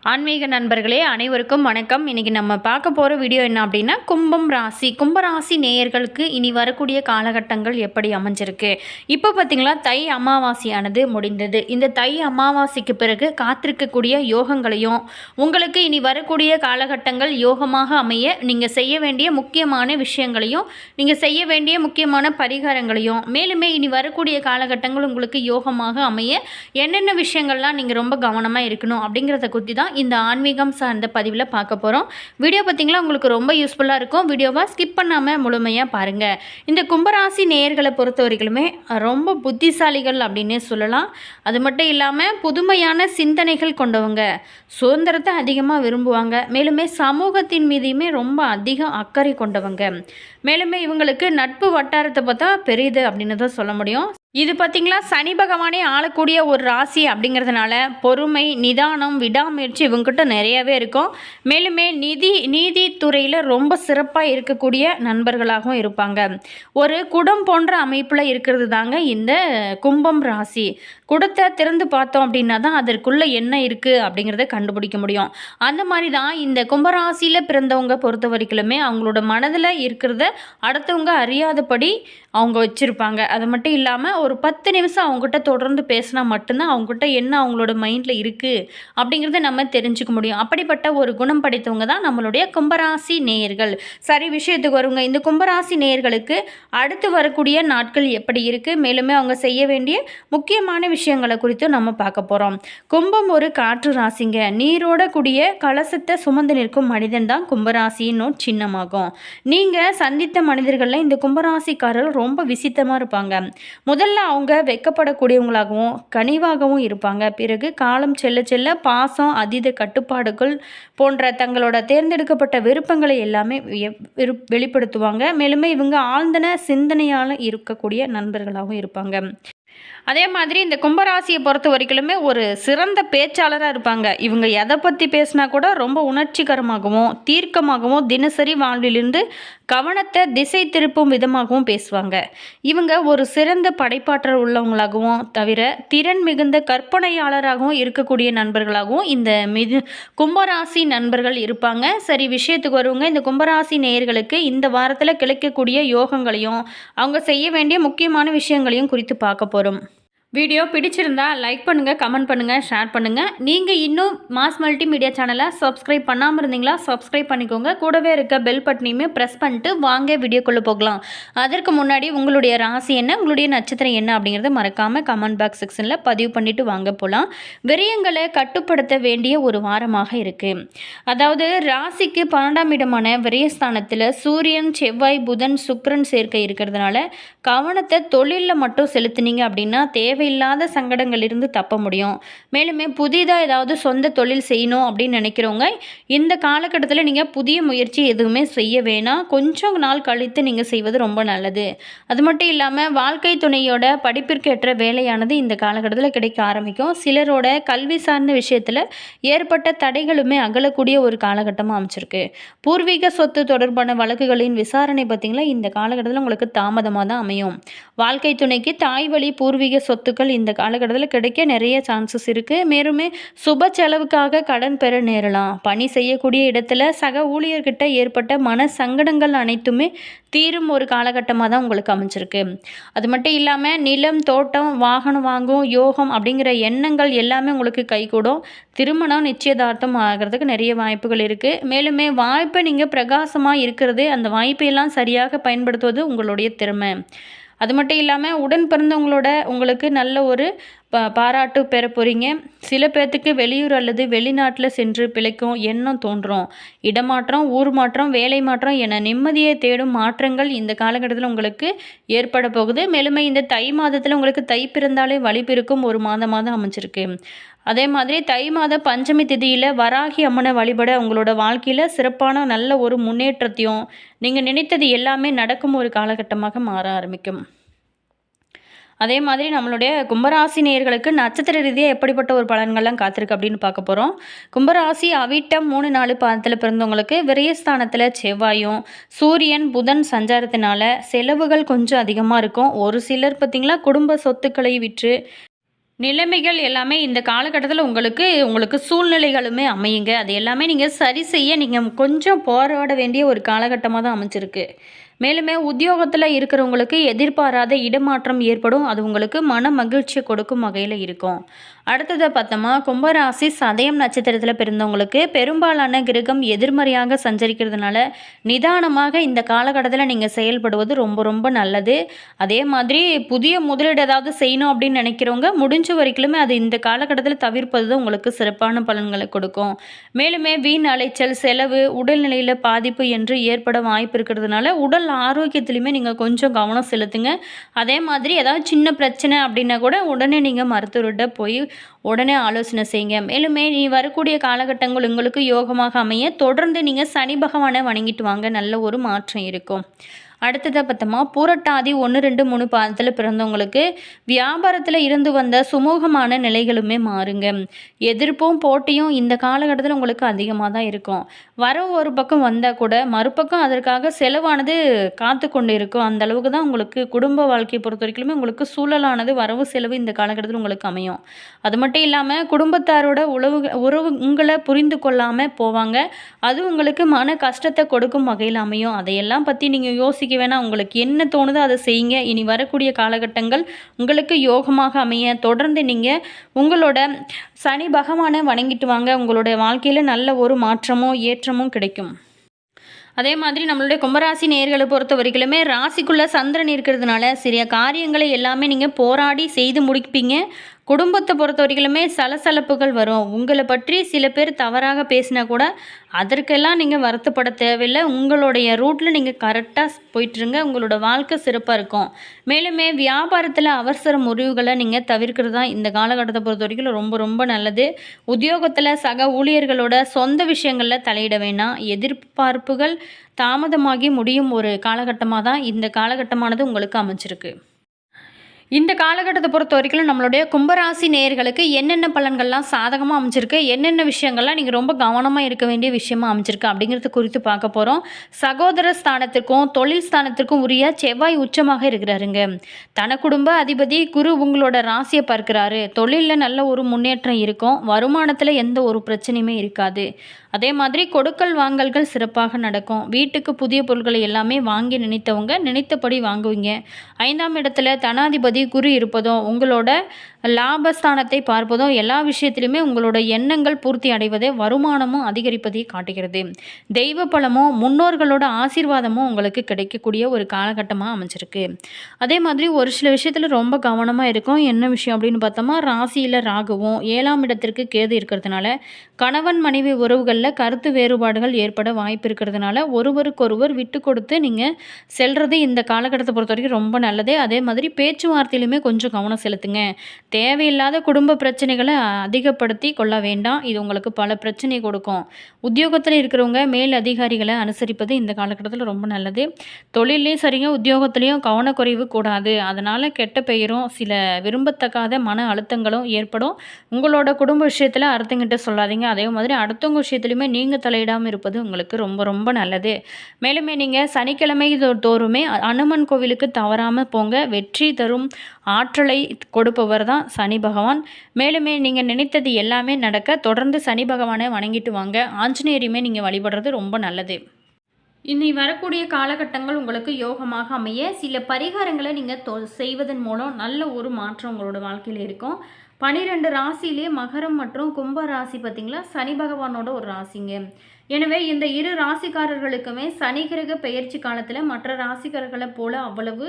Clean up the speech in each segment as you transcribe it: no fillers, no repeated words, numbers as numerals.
ஆன்மீக நண்பர்களே அனைவருக்கும் வணக்கம். இன்றைக்கி நம்ம பார்க்க போகிற வீடியோ என்ன அப்படின்னா, கும்பராசி நேயர்களுக்கு இனி வரக்கூடிய காலகட்டங்கள் எப்படி அமைஞ்சிருக்கு. இப்போ பார்த்திங்களா, தை அமாவாசையானது முடிந்தது. இந்த தை அமாவாசைக்கு பிறகு காத்திருக்கக்கூடிய யோகங்களையும், உங்களுக்கு இனி வரக்கூடிய காலகட்டங்கள் யோகமாக அமைய நீங்கள் செய்ய வேண்டிய முக்கியமான விஷயங்களையும், நீங்கள் செய்ய வேண்டிய முக்கியமான பரிகாரங்களையும், மேலுமே இனி வரக்கூடிய காலகட்டங்கள் உங்களுக்கு யோகமாக அமைய என்னென்ன விஷயங்கள்லாம் நீங்கள் ரொம்ப கவனமாக இருக்கணும் அப்படிங்கிறத குறித்து தான் இந்த ஆன்மீகம் சார்ந்த பதிவில் பார்க்க போகிறோம். வீடியோ பார்த்திங்களா உங்களுக்கு ரொம்ப யூஸ்ஃபுல்லாக இருக்கும். வீடியோவை ஸ்கிப் பண்ணாமல் முழுமையாக பாருங்கள். இந்த கும்பராசி நேயர்களை பொறுத்த வரைக்குமே ரொம்ப புத்திசாலிகள் அப்படின்னே சொல்லலாம். அது மட்டும் இல்லாமல் புதுமையான சிந்தனைகள் கொண்டவங்க, சுதந்திரத்தை அதிகமாக விரும்புவாங்க. மேலுமே சமூகத்தின் மீதுமே ரொம்ப அதிக அக்கறை கொண்டவங்க. மேலுமே இவங்களுக்கு நட்பு வட்டாரத்தை பார்த்தா பெரியது அப்படின்னு தான் சொல்ல முடியும். இது பார்த்திங்களா, சனி பகவானே ஆளக்கூடிய ஒரு ராசி அப்படிங்கிறதுனால பொறுமை, நிதானம், விடாமுயற்சி இவங்ககிட்ட நிறையவே இருக்கும். மேலுமே நீதித்துறையில் ரொம்ப சிறப்பாக இருக்கக்கூடிய நண்பர்களாகவும் இருப்பாங்க. ஒரு குடம் போன்ற அமைப்பில் இருக்கிறது தாங்க இந்த கும்பம் ராசி. குடத்தை திறந்து பார்த்தோம் அப்படின்னா தான் அதற்குள்ளே என்ன இருக்குது அப்படிங்கிறத கண்டுபிடிக்க முடியும். அந்த மாதிரி தான் இந்த கும்பராசியில் பிறந்தவங்க பொறுத்த வரைக்குமே அவங்களோட மனதில் இருக்கிறத அடுத்தவங்க அறியாதபடி அவங்க வச்சுருப்பாங்க. அது மட்டும் இல்லாமல் ஒரு 10 நிமிஷம் அவங்ககிட்ட தொடர்ந்து பேசினா மட்டும்தான் அவங்ககிட்ட என்ன அவங்களோட மைண்டில் இருக்குது அப்படிங்கிறத நம்ம தெரிஞ்சுக்க முடியும். அப்படிப்பட்ட ஒரு குணம் படைத்தவங்க தான் நம்மளுடைய கும்பராசி நேயர்கள். சரி, விஷயத்துக்கு வருங்க. இந்த கும்பராசி நேயர்களுக்கு அடுத்து வரக்கூடிய நாட்கள் எப்படி இருக்குது, மேலுமே அவங்க செய்ய வேண்டிய முக்கியமான விஷயங்களை குறித்து நம்ம பார்க்க போகிறோம். கும்பம் ஒரு காற்று ராசிங்க. நீரோட கூடிய கலசத்தை சுமந்து நிற்கும் மனிதன் தான் கும்பராசியின் சின்னமாகும். நீங்கள் சந்தித்த மனிதர்களில் இந்த கும்பராசிக்காரர்கள் ரொம்ப விசித்தமாக இருப்பாங்க. முதல்ல அவங்க வெக்கப்படக்கூடியவங்களாகவும் கனிவாகவும் இருப்பாங்க. பிறகு காலம் செல்ல செல்ல பாசம், அதீத கட்டுப்பாடுகள் போன்ற தங்களோட தேர்ந்தெடுக்கப்பட்ட விருப்பங்களை எல்லாமே வெளிப்படுத்துவாங்க. மேலுமே இவங்க ஆழ்ந்தன சிந்தனையால் இருக்கக்கூடிய நண்பர்களாகவும் இருப்பாங்க. அதே மாதிரி இந்த கும்பராசியை பொறுத்த வரைக்குமே ஒரு சிறந்த பேச்சாளராக இருப்பாங்க. இவங்க எதை பற்றி பேசினா கூட ரொம்ப உணர்ச்சிகரமாகவும் தீர்க்கமாகவும் தினசரி வாழ்விலிருந்து கவனத்தை திசை திருப்பும் விதமாகவும் பேசுவாங்க. இவங்க ஒரு சிறந்த படைப்பாற்றல் உள்ளவங்களாகவும் தவிர திறன் மிகுந்த கற்பனையாளராகவும் இருக்கக்கூடிய நண்பர்களாகவும் இந்த கும்பராசி நண்பர்கள் இருப்பாங்க. சரி, விஷயத்துக்கு வருவாங்க. இந்த கும்பராசி நேயர்களுக்கு இந்த வாரத்தில் கிடைக்கக்கூடிய யோகங்களையும் அவங்க செய்ய வேண்டிய முக்கியமான விஷயங்களையும் குறித்து பார்க்க போகிறோம். வீடியோ பிடிச்சிருந்தா லைக் பண்ணுங்கள், கமெண்ட் பண்ணுங்கள், ஷேர் பண்ணுங்கள். நீங்கள் இன்னும் மாஸ் மல்டிமீடியா சேனலை சப்ஸ்கிரைப் பண்ணாமல் இருந்தீங்களா சப்ஸ்கிரைப் பண்ணிக்கோங்க. கூடவே இருக்க பெல் பட்டனையுமே ப்ரெஸ் பண்ணிட்டு வாங்க வீடியோக்குள்ளே போகலாம். அதற்கு முன்னாடி உங்களுடைய ராசி என்ன, உங்களுடைய நட்சத்திரம் என்ன அப்படிங்கிறத மறக்காமல் கமெண்ட் பாக்ஸ் செக்ஷனில் பதிவு பண்ணிவிட்டு வாங்க போகலாம். விரயங்களை கட்டுப்படுத்த வேண்டிய ஒரு வாரமாக இருக்குது. அதாவது ராசிக்கு 12ஆம் இடமான விரயஸ்தானத்தில் சூரியன், செவ்வாய், புதன், சுக்கிரன் சேர்க்கை இருக்கிறதுனால கவனத்தை தொழிலில் மட்டும் செலுத்தினீங்க அப்படின்னா தேவையில்லாத சங்கடங்களிலிருந்து தப்ப முடியும். மேலுமே புதிதாக ஏதாவது சொந்த தொழில் செய்யணும் அப்படின்னு நினைக்கிறவங்க இந்த காலகட்டத்தில் நீங்கள் புதிய முயற்சி எதுவுமே செய்ய வேணாம். கொஞ்சம் நாள் கழித்து நீங்கள் செய்வது ரொம்ப நல்லது. அது மட்டும் இல்லாமல் வாழ்க்கை துணையோட படிப்பிற்கேற்ற வேலையானது இந்த காலகட்டத்தில் கிடைக்க ஆரம்பிக்கும். சிலரோட கல்வி சார்ந்த விஷயத்தில் ஏற்பட்ட தடைகளுமே அகலக்கூடிய ஒரு காலகட்டமாக அமைச்சிருக்கு. பூர்வீக சொத்து தொடர்பான வழக்குகளின் விசாரணை பார்த்திங்களா இந்த காலகட்டத்தில் உங்களுக்கு தாமதமாக தான் அமையும். வாழ்க்கை துணைக்கு தாய் வழி பூர்வீக சொத்துக்கள் இந்த காலகட்டத்தில் கிடைக்க நிறைய சான்சஸ் இருக்குது. மேலுமே சுப செலவுக்காக கடன் பெற நேரலாம். பணி செய்யக்கூடிய இடத்துல சக ஊழியர்கிட்ட ஏற்பட்ட மன சங்கடங்கள் அனைத்துமே தீரும் ஒரு காலகட்டமாக தான் உங்களுக்கு அமைஞ்சிருக்கு. அது மட்டும் இல்லாமல் நிலம், தோட்டம், வாகனம் வாங்கும் யோகம் அப்படிங்கிற எண்ணங்கள் எல்லாமே உங்களுக்கு கைகூடும். திருமணம் நிச்சயதார்த்தம் ஆகிறதுக்கு நிறைய வாய்ப்புகள் இருக்குது. மேலுமே வாய்ப்பை நீங்கள் பிரகாசமாக இருக்கிறது, அந்த வாய்ப்பையெல்லாம் சரியாக பயன்படுத்துவது உங்களுடைய திறமை. அது மட்டும் இல்லாமல் உடன் பிறந்தவங்களோட உங்களுக்கு நல்ல ஒரு பாராட்டு பெற போகிறீங்க. சில பேர்த்துக்கு வெளியூர் அல்லது வெளிநாட்டில் சென்று பிழைக்கும் எண்ணம் தோன்றும். இடமாற்றம், ஊர் மாற்றம், வேலை மாற்றம் என நிம்மதியை தேடும் மாற்றங்கள் இந்த காலகட்டத்தில் உங்களுக்கு ஏற்பட போகுது. மேலுமே இந்த தை மாதத்தில் உங்களுக்கு தை பிறந்தாலே வழி பிறக்கும் ஒரு மாதமாக அமைச்சிருக்கு. அதே மாதிரி தை மாத பஞ்சமி திதியில் வராகி அம்மனை வழிபட உங்களோட வாழ்க்கையில் சிறப்பான நல்ல ஒரு முன்னேற்றத்தையும் நீங்கள் நினைத்தது எல்லாமே நடக்கும் ஒரு காலகட்டமாக மாற ஆரம்பிக்கும். அதே மாதிரி நம்மளுடைய கும்பராசி நேயர்களுக்கு நட்சத்திர ரீதியாக எப்படிப்பட்ட ஒரு பலன்கள்லாம் காத்திருக்கு அப்படின்னு பார்க்க போகிறோம். கும்பராசி அவிட்டம் 3, 4 பாதத்தில் பிறந்தவங்களுக்கு விரயஸ்தானத்தில் செவ்வாயும் சூரியன், புதன் சஞ்சாரத்தினால செலவுகள் கொஞ்சம் அதிகமாக இருக்கும். ஒரு சிலர் பார்த்திங்களா குடும்ப சொத்துக்களை விற்று நிலைமைகள் எல்லாமே இந்த காலகட்டத்தில உங்களுக்கு உங்களுக்கு சூழ்நிலைகளுமே அமையுங்க. அது எல்லாமே நீங்க சரி செய்ய நீங்க கொஞ்சம் போராட வேண்டிய ஒரு காலகட்டமா தான் அமைஞ்சிருக்கு. மேலுமே உத்தியோகத்தில இருக்கிறவங்களுக்கு எதிர்பாராத இடமாற்றம் ஏற்படும். அது உங்களுக்கு மன மகிழ்ச்சிய கொடுக்கும் வகையில இருக்கும். அடுத்ததா பார்த்தோமா, கும்பராசி சதயம் நட்சத்திரத்தில பிறந்தவங்களுக்கு பெரும்பாலான கிரகம் எதிர்மறையாக சஞ்சரிக்கிறதுனால, நிதானமாக இந்த காலகட்டத்தில நீங்க செயல்படுவது ரொம்ப ரொம்ப நல்லது. அதே மாதிரி புதிய முதலீடு ஏதாவது செய்யணும் அப்படின்னு நினைக்கிறவங்க, முடிஞ்ச வரைக்குமே அது இந்த காலகட்டத்தில தவிர்ப்பது தான் உங்களுக்கு சிறப்பான பலன்களை கொடுக்கும். மேலுமே வீண் அலைச்சல், செலவு, உடல்நிலையில பாதிப்பு என்று ஏற்பட வாய்ப்பு இருக்கிறதுனால, உடல் ஆரோக்கியத்திலுமே நீங்க கொஞ்சம் கவனம் செலுத்துங்க. அதே மாதிரி ஏதாவது சின்ன பிரச்சனை அப்படின்னா கூட உடனே நீங்க மருத்துவர்கிட்ட போய் உடனே ஆலோசனை செய்யுங்க. மேலுமே நீ வரக்கூடிய காலகட்டங்கள் உங்களுக்கு யோகமாக அமைய தொடர்ந்து நீங்க சனி பகவானை வணங்கிட்டு வாங்க. நல்ல ஒரு மாற்றம் இருக்கும். அடுத்ததாக பார்த்தோமா, பூரட்டாதி 1, 2, 3 பாதத்தில் பிறந்தவங்களுக்கு வியாபாரத்தில் இருந்து வந்த சுமூகமான நிலைகளுமே மாறுங்க. எதிர்ப்பும் போட்டியும் இந்த காலகட்டத்தில் உங்களுக்கு அதிகமாக தான் இருக்கும். வரவு ஒரு பக்கம் வந்தால் கூட மறுபக்கம் அதற்காக செலவானது காத்து கொண்டு இருக்கும். அந்த அளவுக்கு தான் உங்களுக்கு குடும்ப வாழ்க்கையை பொறுத்த வரைக்குமே உங்களுக்கு சூழலானது வரவு செலவு இந்த காலகட்டத்தில் உங்களுக்கு அமையும். அது மட்டும் இல்லாமல் குடும்பத்தாரோட உறவுங்களை புரிந்து கொள்ளாமல் போவாங்க. அது உங்களுக்கு மன கஷ்டத்தை கொடுக்கும் வகையில் அமையும். அதையெல்லாம் பற்றி நீங்கள் யோசிக்க வேணாம். உங்களுக்கு என்ன தோணுதோ அதை செய்யுங்க. இனி வரக்கூடிய காலகட்டங்கள் உங்களுக்கு யோகமாக அமைய தொடர்ந்து நீங்கள் உங்களோட சனி பகவானை வணங்கிட்டு வாங்க. உங்களுடைய வாழ்க்கையில் நல்ல ஒரு மாற்றமும் ஏற்றமும் கிடைக்கும். அதே மாதிரி நம்மளுடைய கும்பராசி நேயர்களை பொறுத்த வரைக்குமே ராசிக்குள்ளே சந்திரன் இருக்கிறதுனால சிறிய காரியங்களை எல்லாமே நீங்கள் போராடி செய்து முடிப்பீங்க. குடும்பத்தை பொறுத்த வரைக்குமே சலசலப்புகள் வரும். உங்களை பற்றி சில பேர் தவறாக பேசினா கூட அதற்கெல்லாம் நீங்கள் வருத்தப்பட தேவையில்லை. உங்களுடைய ரூட்டில் நீங்கள் கரெக்டாக போயிட்டுருங்க. உங்களோட வாழ்க்கை சிறப்பாக இருக்கும். மேலுமே வியாபாரத்தில் அவசர முறிவுகளை நீங்கள் தவிர்க்கிறது தான் இந்த காலகட்டத்தை பொறுத்த வரைக்கும் ரொம்ப ரொம்ப நல்லது. உத்தியோகத்தில் சக ஊழியர்களோட சொந்த விஷயங்களில் தலையிட வேணாம். எதிர்பார்ப்புகள் தாமதமாகி முடியும் ஒரு காலகட்டமாக தான் இந்த காலகட்டமானது உங்களுக்கு அமைச்சிருக்கு. இந்த காலகட்டத்தை பொறுத்த வரைக்கும் நம்மளுடைய கும்பராசி நேயர்களுக்கு என்னென்ன பலன்கள்லாம் சாதகமாக அமைஞ்சிருக்கு, என்னென்ன விஷயங்கள்லாம் நீங்கள் ரொம்ப கவனமாக இருக்க வேண்டிய விஷயமா அமைஞ்சிருக்கு அப்படிங்கிறது குறித்து பார்க்க போகிறோம். சகோதர ஸ்தானத்திற்கும் தொழில் ஸ்தானத்திற்கும் உரிய செவ்வாய் உச்சமாக இருக்கிறாருங்க. தன குடும்ப அதிபதி குரு உங்களோட ராசியை பார்க்கிறாரு. தொழிலில் நல்ல ஒரு முன்னேற்றம் இருக்கும். வருமானத்தில் எந்த ஒரு பிரச்சனையுமே இருக்காது. அதே மாதிரி கொடுக்கல் வாங்கல்கள் சிறப்பாக நடக்கும். வீட்டுக்கு புதிய பொருட்களை எல்லாமே வாங்கி நினைத்தவங்க நினைத்தபடி வாங்குவீங்க. 5ஆம் இடத்துல தனாதிபதி குரு இருப்பதும் உங்களோட லாபஸ்தானத்தை பார்ப்பதும் எல்லா விஷயத்திலுமே உங்களோட எண்ணங்கள் பூர்த்தி அடைவதை வருமானமும் அதிகரிப்பதை காட்டுகிறது. தெய்வ பலமும் முன்னோர்களோட ஆசீர்வாதமும் உங்களுக்கு கிடைக்கக்கூடிய ஒரு காலகட்டமாக அமைஞ்சிருக்கு. அதே மாதிரி ஒரு சில விஷயத்தில் ரொம்ப கவனமாக இருக்கும். என்ன விஷயம் அப்படின்னு பார்த்தோமா, ராசியில் ராகுவும் 7ஆம் இடத்திற்கு கேது இருக்கிறதுனால கணவன் மனைவி உறவுகளில் கருத்து வேறுபாடுகள் ஏற்பட வாய்ப்பு இருக்கிறதுனால ஒருவருக்கொருவர் விட்டு கொடுத்து நீங்கள் செல்வது இந்த காலகட்டத்தை பொறுத்த வரைக்கும் ரொம்ப நல்லது. அதே மாதிரி பேச்சுவார்த்தையிலுமே கொஞ்சம் கவனம் செலுத்துங்க. தேவையில்லாத குடும்ப பிரச்சனைகளை அதிகப்படுத்தி கொள்ள வேண்டாம். இது உங்களுக்கு பல பிரச்சனை கொடுக்கும். உத்தியோகத்தில் இருக்கிறவங்க மேல் அதிகாரிகளை அனுசரிப்பது இந்த காலகட்டத்தில் ரொம்ப நல்லது. தொழிலையும் சரிங்க, உத்தியோகத்திலையும் கவனக்குறைவு கூடாது. அதனால் கெட்ட பெயரும் சில விரும்பத்தக்காத மன அழுத்தங்களும் ஏற்படும். உங்களோட குடும்ப விஷயத்தில் அடுத்தவங்கிட்ட சொல்லாதீங்க. அதே மாதிரி அடுத்தவங்க விஷயத்துலையுமே நீங்கள் தலையிடாமல் இருப்பது உங்களுக்கு ரொம்ப ரொம்ப நல்லது. மேலுமே நீங்கள் சனிக்கிழமை தோறுமே அனுமன் கோவிலுக்கு தவறாமல் போங்க. வெற்றி தரும் ஆற்றலை கொடுப்பவர் தான் சனி பகவான். மேலுமே நீங்கள் நினைத்தது எல்லாமே நடக்க தொடர்ந்து சனி பகவானை வணங்கிட்டு வாங்க. ஆஞ்சநேயரையுமே நீங்கள் வழிபடுறது ரொம்ப நல்லது. இனி வரக்கூடிய காலகட்டங்கள் உங்களுக்கு யோகமாக அமைய சில பரிகாரங்களை நீங்கள் செய்வதன் மூலம் நல்ல ஒரு மாற்றம் உங்களோட வாழ்க்கையில் இருக்கும். 12 ராசியிலே மகரம் மற்றும் கும்ப ராசி பார்த்திங்களா சனி பகவானோட ஒரு ராசிங்க. எனவே இந்த இரு ராசிக்காரர்களுக்குமே சனி கிரக பெயர்ச்சி காலத்தில் மற்ற ராசிக்காரர்களை போல அவ்வளவு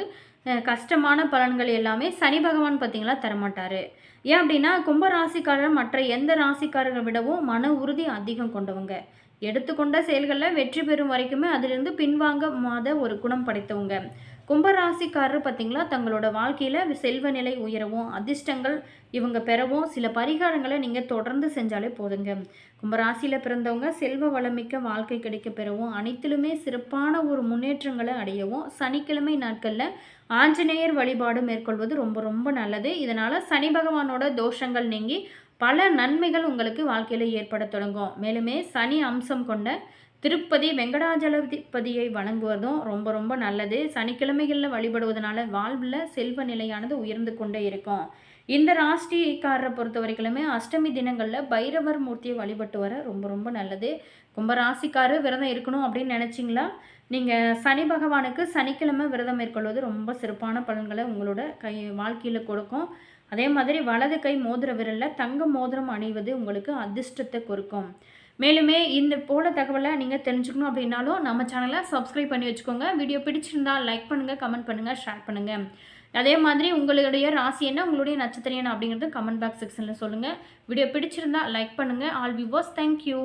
கஷ்டமான பலன்கள் எல்லாமே சனி பகவான் பார்த்திங்களா தரமாட்டார். ஏன் அப்படின்னா கும்ப ராசிக்காரர் மற்ற எந்த ராசிக்காரரை விடவும் மன உறுதி அதிகம் கொண்டவங்க. எடுத்துக்கொண்ட செயல்களில் வெற்றி பெறும் வரைக்குமே அதிலிருந்து பின்வாங்காத ஒரு குணம் படைத்தவங்க. கும்பராசிக்காரர் பார்த்திங்களா தங்களோட வாழ்க்கையில் செல்வ நிலை உயரவும் அதிர்ஷ்டங்கள் இவங்க பெறவும் சில பரிகாரங்களை நீங்கள் தொடர்ந்து செஞ்சாலே போதுங்க. கும்பராசியில் பிறந்தவங்க செல்வ வளமிக்க வாழ்க்கை கிடைக்க பெறவும் அனைத்திலுமே சிறப்பான ஒரு முன்னேற்றங்களை அடையவும் சனிக்கிழமை நாட்களில் ஆஞ்சநேயர் வழிபாடு மேற்கொள்வது ரொம்ப ரொம்ப நல்லது. இதனால் சனி பகவானோட தோஷங்கள் நீங்கி பல நன்மைகள் உங்களுக்கு வாழ்க்கையில் ஏற்பட தொடங்கும். மேலுமே சனி அம்சம் கொண்ட திருப்பதி வெங்கடாஜலபதியை வணங்குவதும் ரொம்ப ரொம்ப நல்லது. சனிக்கிழமைகளில் வழிபடுவதனால வாழ்வில் செல்வ நிலையானது உயர்ந்து கொண்டே இருக்கும். இந்த ராசிக்காரரை பொறுத்த வரைக்குமே அஷ்டமி தினங்களில் பைரவர் மூர்த்தியை வழிபட்டு வர ரொம்ப ரொம்ப நல்லது. கும்பராசிக்காரர் விரதம் இருக்கணும் அப்படின்னு நினச்சிங்களா, நீங்கள் சனி பகவானுக்கு சனிக்கிழமை விரதம் மேற்கொள்வது ரொம்ப சிறப்பான பலன்களை உங்களோட வாழ்க்கையில் கொடுக்கும். அதே மாதிரி வலது கை மோதிர விரலில் தங்க மோதிரம் அணிவது உங்களுக்கு அதிர்ஷ்டத்தை கொடுக்கும். மேலுமே இந்த போல தகவலை நீங்கள் தெரிஞ்சுக்கணும் அப்படின்னாலும் நம்ம சேனலை சப்ஸ்கிரைப் பண்ணி வச்சுக்கோங்க. வீடியோ பிடிச்சிருந்தா லைக் பண்ணுங்கள், கமெண்ட் பண்ணுங்கள், ஷேர் பண்ணுங்கள். அதே மாதிரி உங்களுடைய ராசி என்ன, உங்களுடைய நட்சத்திரம் என்ன அப்படிங்கிறது கமெண்ட் பாக்ஸ் செக்ஷனில் சொல்லுங்கள். வீடியோ பிடிச்சிருந்தா லைக் பண்ணுங்கள். All viewers, thank you.